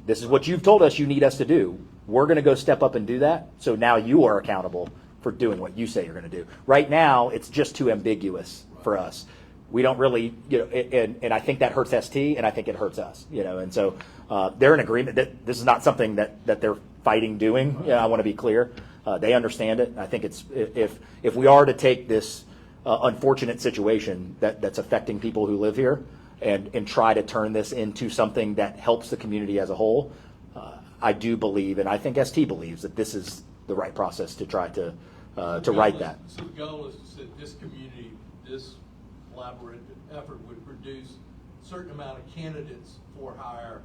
This is what you've told us you need us to do. We're going to go step up and do that. So now you are accountable for doing what you say you're going to do. Right now, it's just too ambiguous for us. We don't really, and I think that hurts ST, and I think it hurts us, and so they're in agreement that this is not something that they're fighting doing. I want to be clear. They understand it. I think it's, if we are to take this unfortunate situation that's affecting people who live here and try to turn this into something that helps the community as a whole, I do believe, and I think ST believes, that this is the right process to try to write that. So the goal is to say this community, this collaborative effort would produce a certain amount of candidates for hire,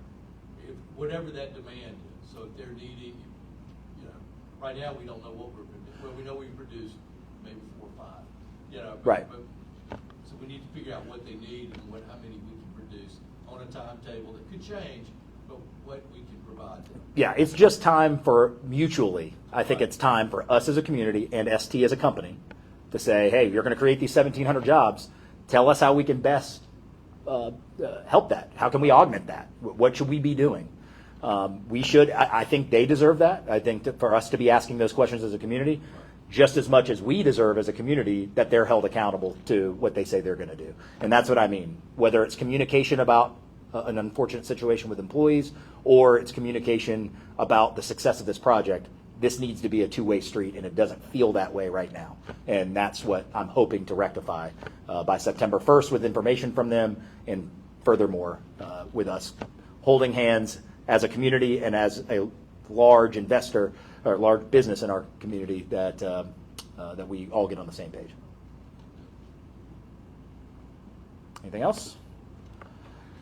if whatever that demand is. So if they're needing, right now we don't know what we're producing. Well, we know we produced maybe 4 or 5. Right. So we need to figure out what they need and how many we can produce on a timetable that could change, but what we can provide them. Yeah, it's just time for mutually. I think it's time for us as a community and ST as a company to say, hey, you're going to create these 1,700 jobs. Tell us how we can best help that. How can we augment that? What should we be doing? We should. I think they deserve that. I think for us to be asking those questions as a community, just as much as we deserve as a community that they're held accountable to what they say they're going to do. And that's what I mean. Whether it's communication about an unfortunate situation with employees, or it's communication about the success of this project, this needs to be a two-way street, and it doesn't feel that way right now. And that's what I'm hoping to rectify by September 1st with information from them, and furthermore with us holding hands as a community and as a large investor or large business in our community, that that we all get on the same page. Anything else?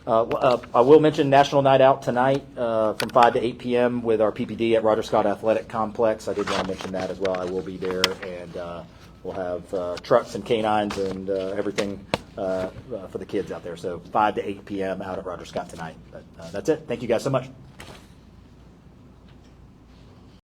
I will mention National Night Out tonight from 5 to 8 p.m. with our PPD at Roger Scott Athletic Complex. I did want to mention that as well. I will be there, and we'll have trucks and canines and everything for the kids out there. So 5 to 8 p.m. out at Roger Scott tonight. But that's it. Thank you guys so much.